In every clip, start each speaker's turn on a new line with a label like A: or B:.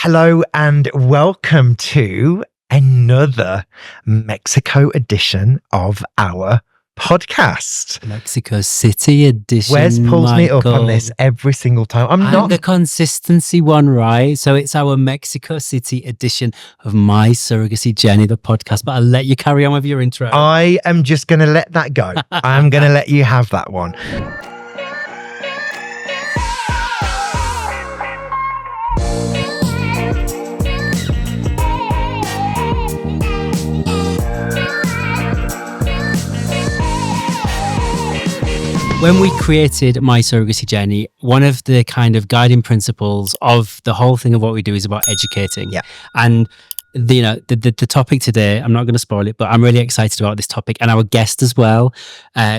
A: Hello and welcome to another Mexico edition of our podcast.
B: Mexico City edition.
A: Wes pulls me up on
B: Michael.
A: this every single time. I'm
B: I'm
A: not
B: the consistency one, right? So it's our Mexico City edition of My Surrogacy Journey, the podcast. But I'll let you carry on with your intro.
A: I am just going to let that go. I'm going to let you have that one.
B: When we created My Surrogacy Journey, one of the kind of guiding principles of the whole thing of what we do is about educating.
A: Yeah.
B: And the topic today, I'm not going to spoil it, but I'm really excited about this topic. And our guest as well,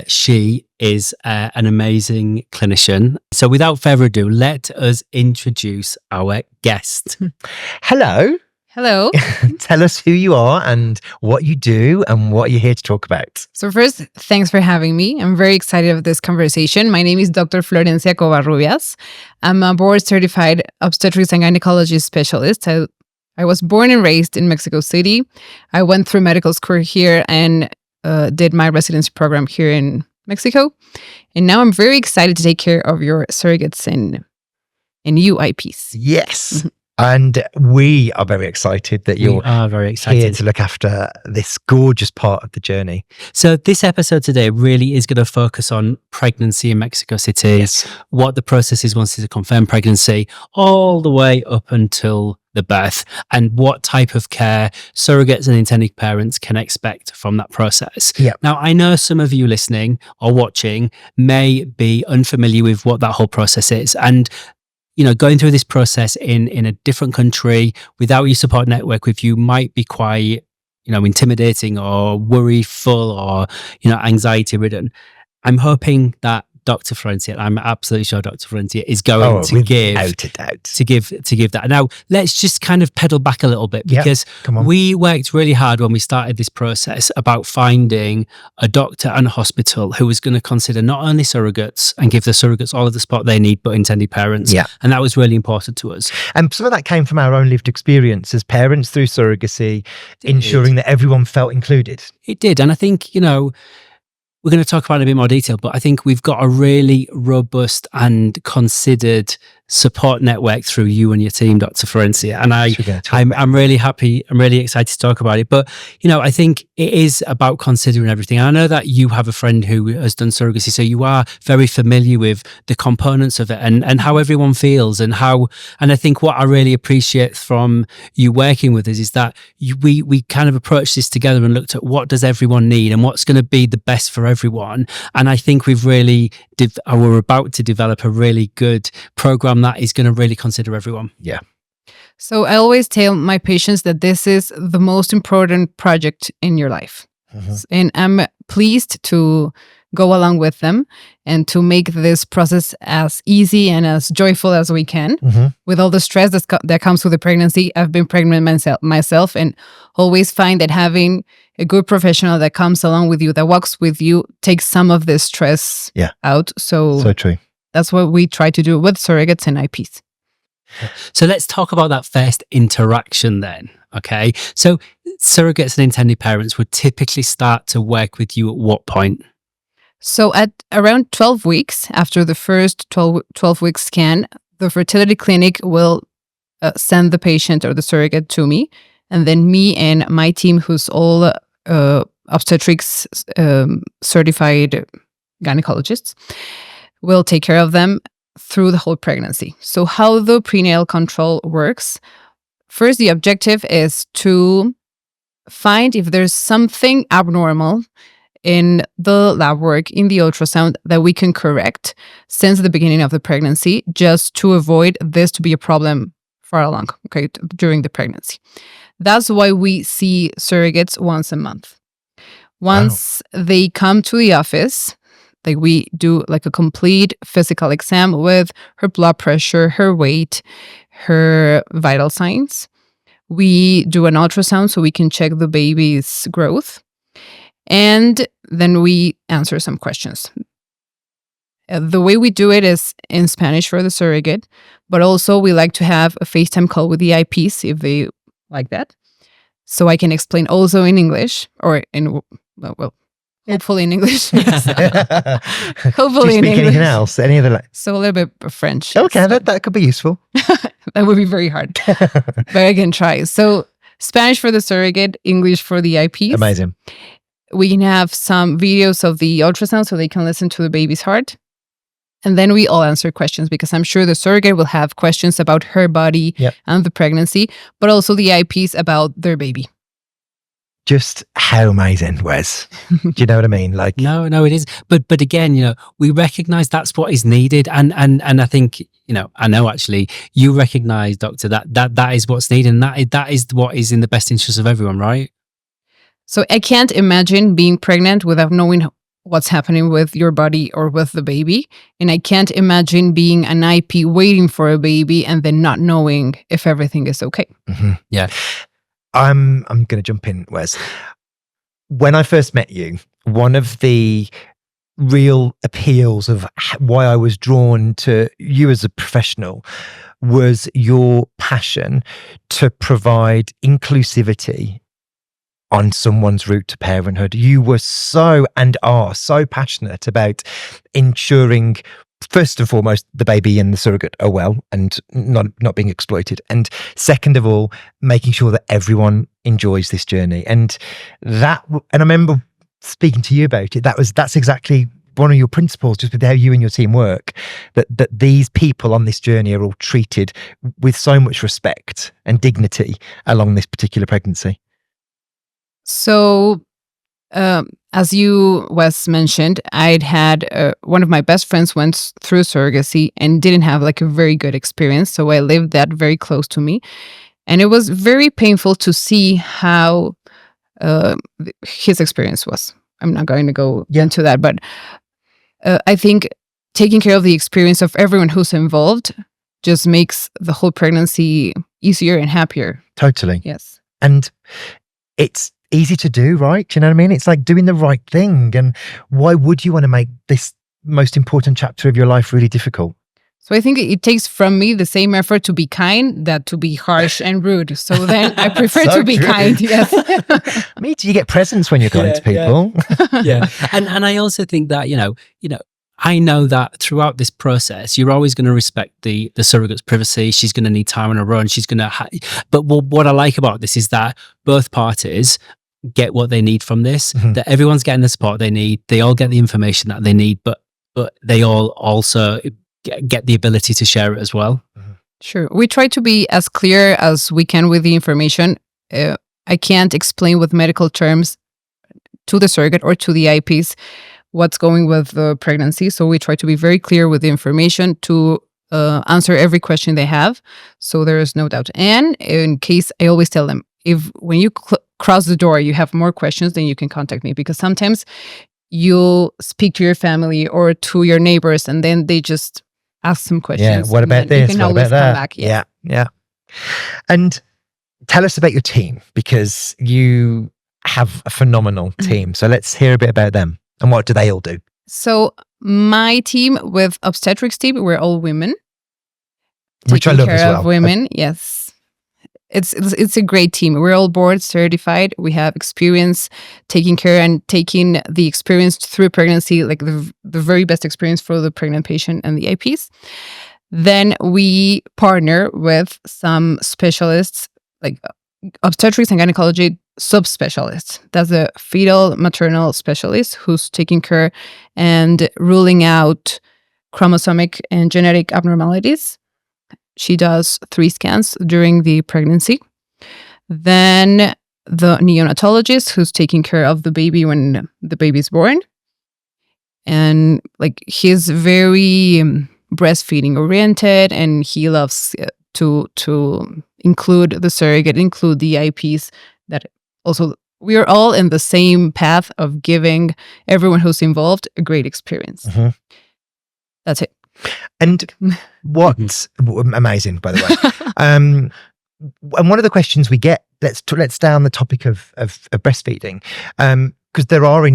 B: she is an amazing clinician. So without further ado, let us introduce our guest.
A: Hello.
C: Hello.
A: Tell us who you are and what you do and what you're here to talk about.
C: So first, thanks for having me. I'm very excited of this conversation. My name is Dr. Florencia Covarrubias. I'm a board-certified obstetrics and gynecology specialist. I was born and raised in Mexico City. I went through medical school here and did my residency program here in Mexico. And now I'm very excited to take care of your surrogates and UIPs.
A: Yes. And we are very excited that you're
B: very excited
A: here to look after this gorgeous part of the journey.
B: So this episode today really is going to focus on pregnancy in Mexico City,
A: Yes.
B: what the process is once it's a confirmed pregnancy, all the way up until the birth, and what type of care surrogates and intended parents can expect from that process.
A: Yeah.
B: Now, I know some of you listening or watching may be unfamiliar with what that whole process is. And going through this process in a different country without your support network with you might be quite, intimidating or worry-full or, anxiety ridden. I'm hoping that Dr. Florencia, I'm absolutely sure Dr. Florencia is going to give
A: without a doubt.
B: to give that. Now, let's just kind of pedal back a little bit, because
A: Come on.
B: we worked really hard when we started this process about finding a doctor and a hospital who was going to consider not only surrogates and give the surrogates all of the support they need, but intended parents.
A: Yeah.
B: And that was really important to us.
A: And some of that came from our own lived experience as parents through surrogacy, ensuring that everyone felt included.
B: It did. And I think, we're going to talk about it in a bit more detail, but I think we've got a really robust and considered support network through you and your team, Dr. Florencia. And I'm really happy. I'm really excited to talk about it. But, I think it is about considering everything. And I know that you have a friend who has done surrogacy, so you are very familiar with the components of it and how everyone feels and I think what I really appreciate from you working with us is that we kind of approached this together and looked at what does everyone need and what's going to be the best for everyone. And I think we've really we're about to develop a really good program that is going to really consider everyone.
A: Yeah.
C: So I always tell my patients that this is the most important project in your life.
A: Mm-hmm.
C: And I'm pleased to go along with them and to make this process as easy and as joyful as we can.
A: Mm-hmm.
C: With all the stress that comes with the pregnancy. I've been pregnant myself and always find that having a good professional that comes along with you, that walks with you, takes some of this stress out. So
A: true.
C: that's what we try to do with surrogates and IPs.
B: So let's talk about that first interaction then. Okay. So surrogates and intended parents would typically start to work with you at what point?
C: So at around 12 weeks, after the first 12-week scan, the fertility clinic will send the patient or the surrogate to me. And then me and my team, who's all obstetrics certified gynecologists, will take care of them through the whole pregnancy. So how the prenatal control works, first, the objective is to find if there's something abnormal in the lab work, in the ultrasound, that we can correct since the beginning of the pregnancy, just to avoid this to be a problem far along, during the pregnancy. That's why we see surrogates once a month. Once they come to the office, we do a complete physical exam with her blood pressure, her weight, her vital signs. We do an ultrasound so we can check the baby's growth. And then we answer some questions. The way we do it is in Spanish for the surrogate, but also we like to have a FaceTime call with the IPs if they like that. So I can explain also in English or in, well, hopefully in English. Hopefully in English.
A: Anything else? Any other?
C: So a little bit of French.
A: Okay, that could be useful.
C: That would be very hard, but I can try. So Spanish for the surrogate, English for the IPs.
A: Amazing.
C: We can have some videos of the ultrasound so they can listen to the baby's heart. And then we all answer questions because I'm sure the surrogate will have questions about her body and the pregnancy, but also the IPs about their baby.
A: Just how amazing, Wes. Do you know what I mean? Like,
B: no, it is. But again, we recognize that's what is needed. And I think, I know actually you recognize, Doctor, that is what's needed. And that is what is in the best interest of everyone, right?
C: So I can't imagine being pregnant without knowing what's happening with your body or with the baby. And I can't imagine being an IP waiting for a baby and then not knowing if everything is okay.
A: Mm-hmm.
B: Yeah.
A: I'm going to jump in, Wes. When I first met you, one of the real appeals of why I was drawn to you as a professional was your passion to provide inclusivity on someone's route to parenthood. You were so and are so passionate about ensuring, first and foremost, the baby and the surrogate are well and not being exploited. And second of all, making sure that everyone enjoys this journey. And I remember speaking to you about it. That's exactly one of your principles, just with how you and your team work, that these people on this journey are all treated with so much respect and dignity along this particular pregnancy.
C: So, as you, Wes, mentioned, I'd had one of my best friends went through surrogacy and didn't have like a very good experience. So I lived that very close to me. And it was very painful to see how his experience was. I'm not going to go into that, but I think taking care of the experience of everyone who's involved just makes the whole pregnancy easier and happier.
A: Totally.
C: Yes.
A: And it's easy to do, right? Do you know what I mean? It's like doing the right thing. And why would you want to make this most important chapter of your life really difficult?
C: So I think it takes from me the same effort to be kind that to be harsh and rude. So then I prefer to be kind. Yes.
A: Me too. You get presents when you're kind to people.
B: Yeah. And I also think that, I know that throughout this process, you're always going to respect the surrogate's privacy. She's going to need time on her own. She's going to, but what I like about this is that both parties get what they need from this, that everyone's getting the support they need. They all get the information that they need, but they all also get the ability to share it as well.
C: Sure. We try to be as clear as we can with the information. I can't explain with medical terms to the surrogate or to the IPs what's going with the pregnancy. So we try to be very clear with the information to answer every question they have. So there is no doubt. And in case, I always tell them, when you cross the door, you have more questions, then you can contact me, because sometimes you'll speak to your family or to your neighbors and then they just ask some questions.
A: Yeah, what about this?
C: You can
A: what
C: always
A: about that?
C: come back. Yes.
A: Yeah. And tell us about your team, because you have a phenomenal team. So let's hear a bit about them. And what do they all do?
C: So my team with obstetrics team, we're all women.
A: Which I love as well.
C: Women, yes. It's a great team. We're all board certified. We have experience taking care and taking the experience through pregnancy, like the very best experience for the pregnant patient and the IPs. Then we partner with some specialists, like obstetrics and gynecology subspecialists. That's a fetal maternal specialist who's taking care and ruling out chromosomic and genetic abnormalities. She does 3 scans during the pregnancy. Then the neonatologist who's taking care of the baby when the baby's born. And like he's very breastfeeding oriented, and he loves to include the surrogate, include the IPs. That also, we are all in the same path of giving everyone who's involved a great experience. That's it.
A: And what's amazing, by the way. And one of the questions we get, let's stay on the topic of breastfeeding, because there are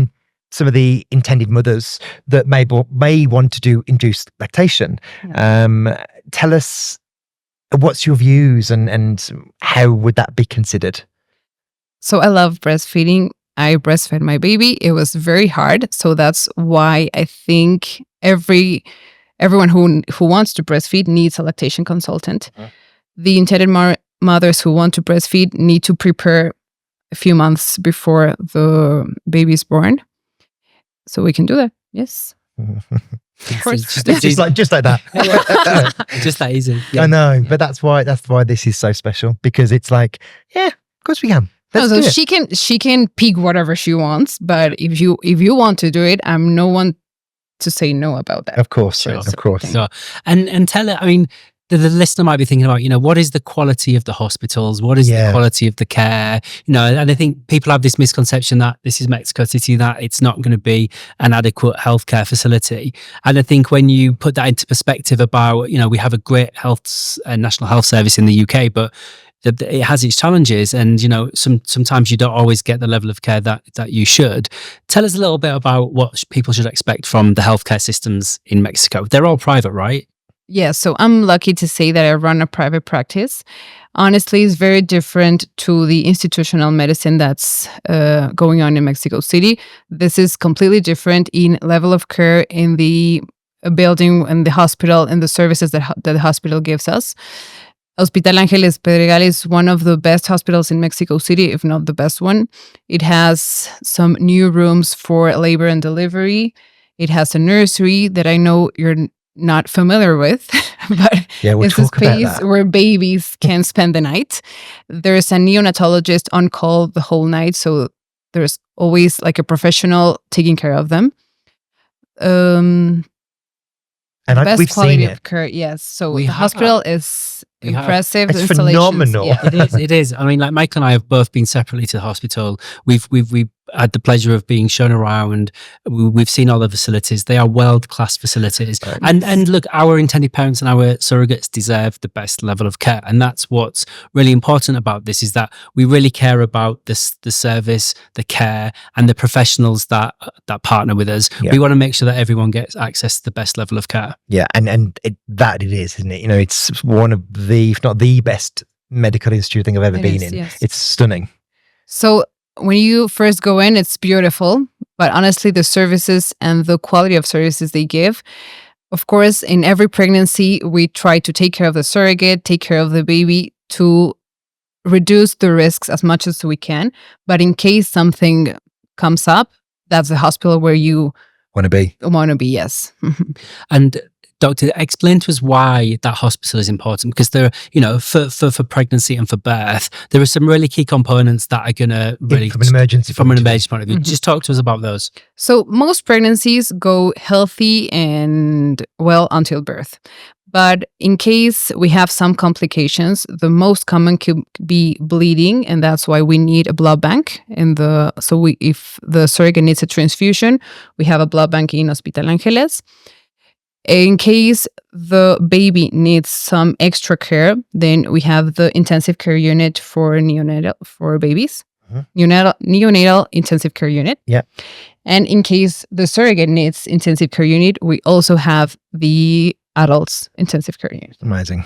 A: some of the intended mothers that may want to do induced lactation. Tell us, what's your views and how would that be considered?
C: So I love breastfeeding. I breastfed my baby. It was very hard. So that's why I think everyone who wants to breastfeed needs a lactation consultant. The intended mothers who want to breastfeed need to prepare a few months before the baby is born. So we can do that. Yes.
B: Of
C: course.
A: just like that.
B: Just that easy.
A: I know, but that's why this is so special, because it's like, yeah, of course we can. Let's do it.
C: She can pick whatever she wants, but if you want to do it, I'm no one to say no about that.
A: Of course,
B: sure.
A: Of course.
B: So, and tell her, I mean, the listener might be thinking about, what is the quality of the hospitals? What is the quality of the care? And I think people have this misconception that this is Mexico City, that it's not going to be an adequate healthcare facility. And I think when you put that into perspective about, we have a great national health service in the UK, but it has its challenges, and sometimes you don't always get the level of care that you should. Tell us a little bit about what people should expect from the healthcare systems in Mexico. They're all private, right?
C: Yeah, so I'm lucky to say that I run a private practice. Honestly, it's very different to the institutional medicine that's going on in Mexico City. This is completely different in level of care, in the building, in the hospital, and the services that the hospital gives us. Hospital Ángeles Pedregal is one of the best hospitals in Mexico City, if not the best one. It has some new rooms for labor and delivery. It has a nursery that I know you're not familiar with, but it's a space where babies can spend the night. There's a neonatologist on call the whole night, so there's always like a professional taking care of them.
A: And we've seen it.
C: Of care, yes. So the hospital is impressive.
A: It's phenomenal.
C: Yeah.
B: It is. I mean, like Michael and I have both been separately to the hospital. We've had the pleasure of being shown around. We've seen all the facilities. They are world-class facilities. And look, our intended parents and our surrogates deserve the best level of care. And that's what's really important about this, is that we really care about the service, the care, and the professionals that partner with us. Yeah. We want to make sure that everyone gets access to the best level of care.
A: Yeah, and it is, isn't it? It's one of the, if not the best medical institute I think I've ever been in. Yes. It's stunning.
C: So when you first go in, it's beautiful, but honestly, the services and the quality of services they give, of course, in every pregnancy, we try to take care of the surrogate, take care of the baby to reduce the risks as much as we can. But in case something comes up, that's the hospital where you
A: want to be.
C: Yes.
B: And Doctor, explain to us why that hospital is important, because there, for pregnancy and for birth, there are some really key components that are going to really,
A: from an emergency
B: point of view. Just talk to us about those.
C: So most pregnancies go healthy and well until birth. But in case we have some complications, the most common could be bleeding, and that's why we need a blood bank. If the surrogate needs a transfusion, we have a blood bank in Hospital Ángeles. In case the baby needs some extra care, then we have the intensive care unit for babies. Neonatal intensive care unit.
A: Yeah.
C: And in case the surrogate needs intensive care unit, we also have the adults intensive care unit.
A: Amazing.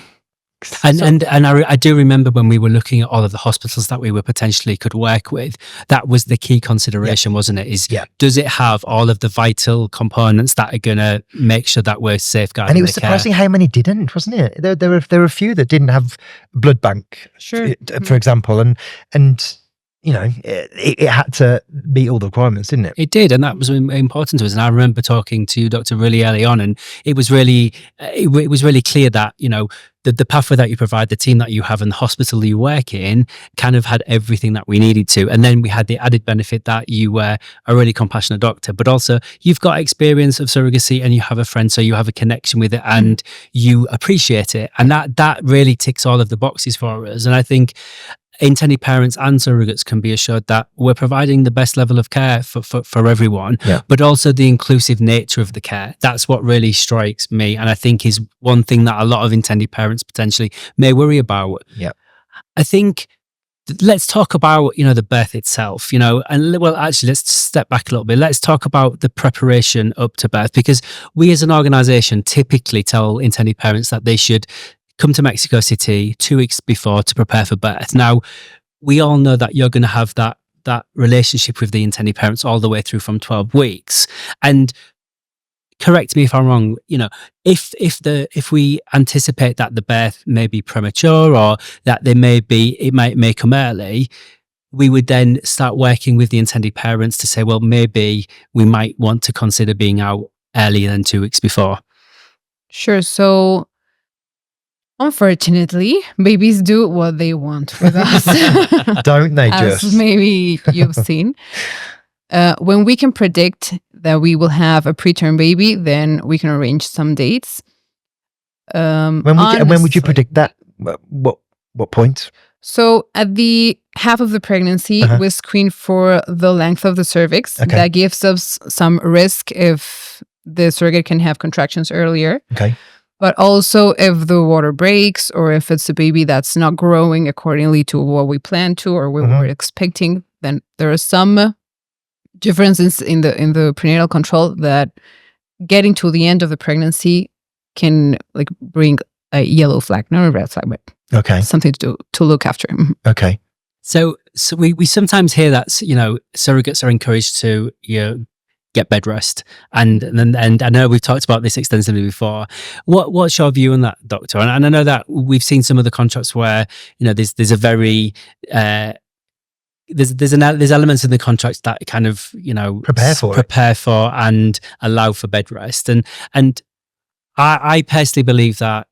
B: And I do remember when we were looking at all of the hospitals that we potentially could work with, that was the key consideration, wasn't it? Does it have all of the vital components that are going to make sure that we're safeguarding?
A: And it was surprising how many didn't, wasn't it? There were a few that didn't have blood bank, for example, and it had to meet all the requirements, didn't it?
B: It did, and that was important to us. And I remember talking to Dr. really early on, and it was really clear that the pathway that you provide, the team that you have, and the hospital you work in kind of had everything that we needed to. And then we had the added benefit that you were a really compassionate doctor, but also you've got experience of surrogacy and you have a friend, so you have a connection with it and you appreciate it. And that really ticks all of the boxes for us. And I think intended parents and surrogates can be assured that we're providing the best level of care for everyone, but also the inclusive nature of the care. That's what really strikes me, and I think is one thing that a lot of intended parents potentially may worry about.
A: Yeah,
B: I think let's talk about, the birth itself, and well, actually, let's step back a little bit. Let's talk about the preparation up to birth, because we as an organization typically tell intended parents that they should come to Mexico City 2 weeks before to prepare for birth. Now, we all know that you're going to have that relationship with the intended parents all the way through from 12 weeks. And correct me if I'm wrong, if we anticipate that the birth may be premature or that it may come early, we would then start working with the intended parents to say, well, maybe we might want to consider being out earlier than 2 weeks before.
C: Sure. So unfortunately, babies do what they want with us.
A: Don't they
C: As
A: just?
C: maybe you've seen. When we can predict that we will have a preterm baby, then we can arrange some dates.
A: When would you predict that? What point?
C: So at the half of the pregnancy, we screen for the length of the cervix.
A: Okay.
C: That gives us some risk if the surrogate can have contractions earlier.
A: Okay.
C: But also if the water breaks or if it's a baby that's not growing accordingly to what we planned to or what we were expecting, then there are some differences in the prenatal control that getting to the end of the pregnancy can bring a yellow flag, not a red flag, but something to look after.
A: Okay.
B: So we sometimes hear that surrogates are encouraged to get bed rest, and I know we've talked about this extensively before. What's your view on that, Doctor? And I know that we've seen some of the contracts where there's a very there's elements in the contracts that kind of prepare for and allow for bed rest, and I personally believe that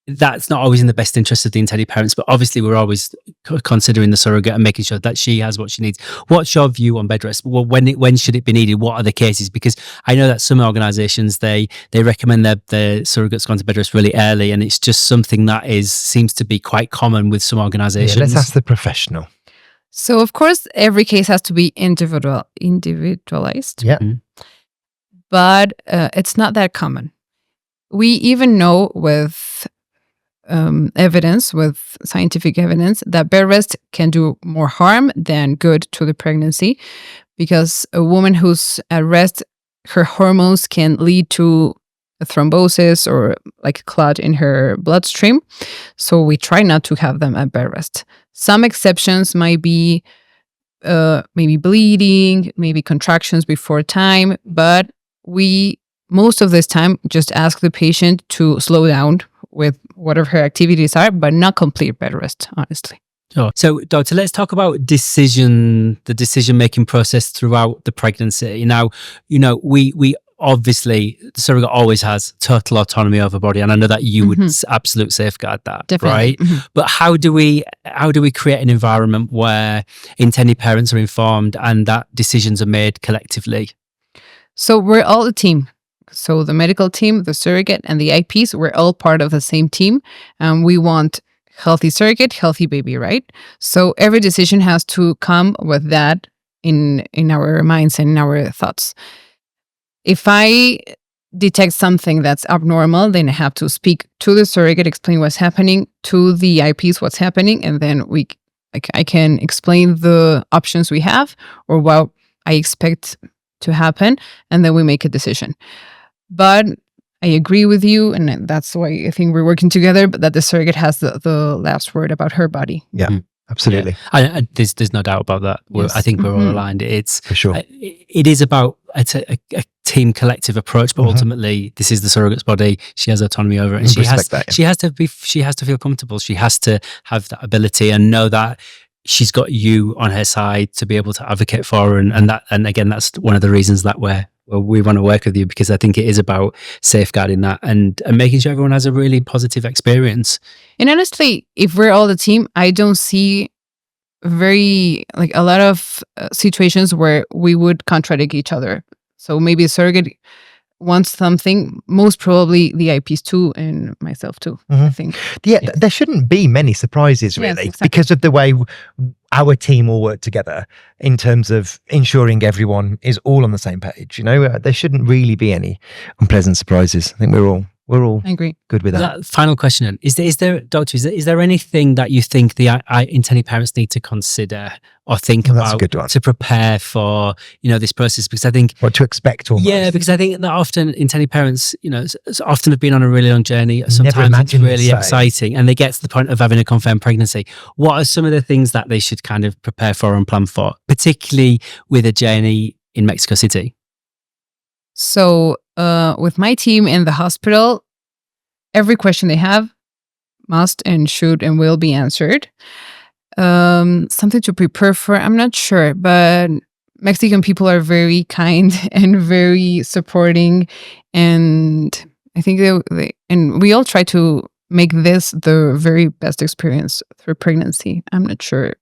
B: that's not always in the best interest of the intended parents, but obviously we're always considering the surrogate and making sure that she has what she needs. What's your view on bed rest? Well, when should it be needed? What are the cases? Because I know that some organizations, they recommend the surrogates go to bed rest really early, and it's just something that seems to be quite common with some organizations.
A: Yeah, let's ask the professional.
C: So of course, every case has to be individualized.
A: Yeah.
C: But it's not that common. We even know with evidence, with scientific evidence, that bed rest can do more harm than good to the pregnancy, because a woman who's at rest, her hormones can lead to a thrombosis or a clot in her bloodstream. So we try not to have them at bed rest. Some exceptions might be maybe bleeding, maybe contractions before time, but we most of this time just ask the patient to slow down with whatever her activities are, but not complete bed rest, honestly.
B: Sure. So, Doctor, let's talk about the decision-making process throughout the pregnancy. Now, we obviously, the surrogate always has total autonomy over body, and I know that you would absolutely safeguard that,
C: definitely.
B: Right? But how do we create an environment where intended parents are informed and that decisions are made collectively?
C: So we're all a team. So the medical team, the surrogate, and the IPs, we're all part of the same team. And we want healthy surrogate, healthy baby, right? So every decision has to come with that in our minds and in our thoughts. If I detect something that's abnormal, then I have to speak to the surrogate, explain what's happening, to the IPs what's happening, and then I can explain the options we have or what I expect to happen, and then we make a decision. But I agree with you, and that's why I think we're working together, but that the surrogate has the last word about her body.
A: Yeah, absolutely.
B: Yeah. There's no doubt about that.
C: Yes.
B: I think we're all aligned. It's
A: for sure.
B: It is about a team collective approach, but ultimately this is the surrogate's body. She has autonomy over it, and she has to feel comfortable. She has to have that ability and know that she's got you on her side to be able to advocate for her, and again, that's one of the reasons that we want to work with you, because I think it is about safeguarding that and making sure everyone has a really positive experience.
C: And honestly, if we're all the team, I don't see a lot of situations where we would contradict each other. So maybe a surrogate wants something, most probably the IPs too, and myself too, I think.
A: Yeah, there shouldn't be many surprises, really,
C: Yes, exactly.
A: because of the way our team will work together in terms of ensuring everyone is all on the same page. There shouldn't really be any unpleasant surprises. I think we're we're all
C: I agree.
A: good with that.
B: Final question then. Is there anything that you think the intending parents need to consider or think
A: That's a
B: about
A: good one.
B: to prepare for, this process? Because I think
A: What to expect almost.
B: Yeah, because I think that often intending parents, often have been on a really long journey.
A: Never
B: Sometimes it's
A: imagined
B: really
A: the same.
B: exciting, and they get to the point of having a confirmed pregnancy. What are some of the things that they should kind of prepare for and plan for, particularly with a journey in Mexico City?
C: So with my team in the hospital, every question they have must and should and will be answered. Something to prepare for, I'm not sure, but Mexican people are very kind and very supporting, and I think and we all try to make this the very best experience through pregnancy. I'm not sure.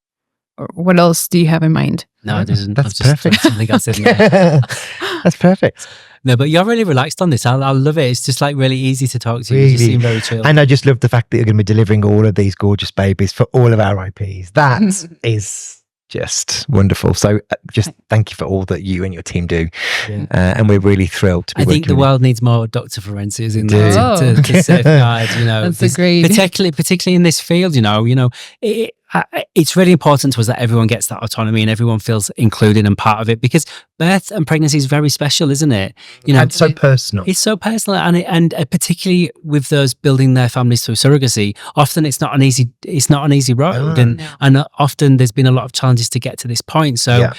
C: What else do you have in mind?
B: No, I didn't.
A: That's perfect.
B: Something else in there.
A: That's perfect.
B: No, but you're really relaxed on this. I love it. It's just like really easy to talk to you.
A: Really.
B: You just seem very chill.
A: And I just love the fact that you're going to be delivering all of these gorgeous babies for all of our IPs. That is just wonderful. So just thank you for all that you and your team do.
B: Yeah.
A: And we're really thrilled to be
B: I think the
A: working with
B: world needs more Dr. Florencias in
A: Do.
B: there to safeguard,
C: That's a great.
B: particularly in this field, it's really important to us that everyone gets that autonomy and everyone feels included and part of it, because birth and pregnancy is very special, isn't it?
A: and so personal.
B: It's so personal, and particularly with those building their families through surrogacy, often it's not an easy road, and often there's been a lot of challenges to get to this point. So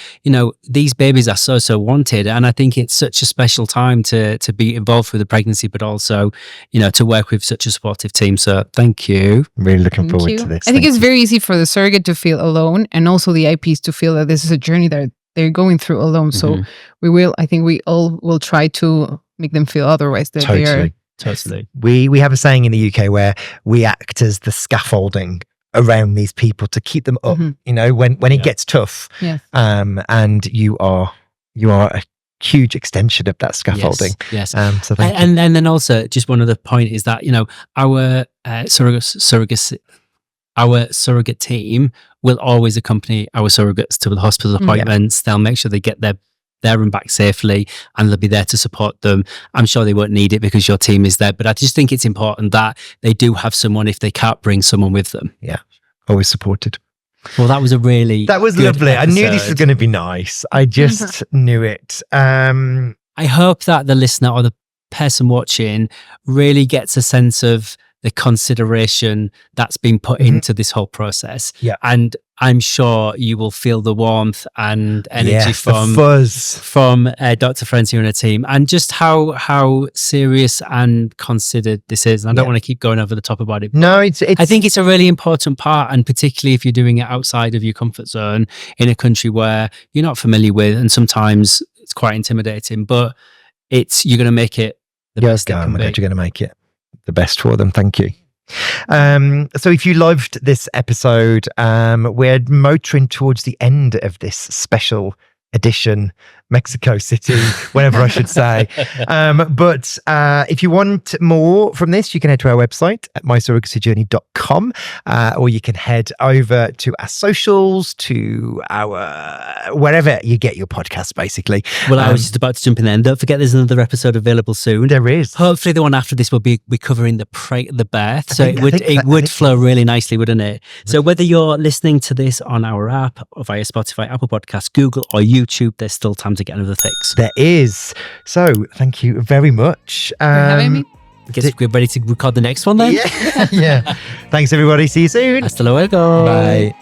B: these babies are so wanted, and I think it's such a special time to be involved with the pregnancy, but also to work with such a supportive team. So thank you.
A: Really looking forward to this.
C: I think it's very easy for the surrogate to feel alone, and also the IPs to feel that this is a journey that they're going through alone. So I think we all will try to make them feel otherwise, that they are.
B: Totally.
A: We have a saying in the UK where we act as the scaffolding around these people to keep them up, when it gets tough.
C: Yes.
A: And you are a huge extension of that scaffolding.
B: Yes.
A: So thank you.
B: And then also just one other point is that, our our surrogate team will always accompany our surrogates to the hospital appointments. They'll make sure they get there and back safely, and they'll be there to support them. I'm sure they won't need it because your team is there, but I just think it's important that they do have someone if they can't bring someone with them.
A: Yeah, always supported.
B: Well, that was lovely.
A: Lovely.
B: Episode.
A: I knew this was going to be nice. I just knew it.
B: I hope that the listener or the person watching really gets a sense of the consideration that's been put into this whole process.
A: Yeah.
B: And I'm sure you will feel the warmth and energy
A: the fuzz
B: from Dr. Florencia and her team, and just how serious and considered this is. And I don't want to keep going over the top about it.
A: No, it's
B: I think it's a really important part, and particularly if you're doing it outside of your comfort zone in a country where you're not familiar with, and sometimes it's quite intimidating, but you're going to make it the best it can be.
A: You're going to make it the best for them. Thank you. So if you loved this episode, we're motoring towards the end of this special edition, Mexico City, whatever I should say. But if you want more from this, you can head to our website at mysurrogacyjourney.com, or you can head over to our socials, to our wherever you get your podcasts, basically.
B: Well, I was just about to jump in there. And don't forget, there's another episode available soon.
A: There is.
B: Hopefully, the one after this will be covering the birth. So it would flow really nicely, wouldn't it? So whether you're listening to this on our app or via Spotify, Apple Podcasts, Google, or YouTube, there's still time to get another fix.
A: There is. So thank you very much
C: for having me.
B: Guess we're ready to record the next one then?
A: Yeah. Thanks, everybody. See you soon.
B: Hasta luego.
A: Bye.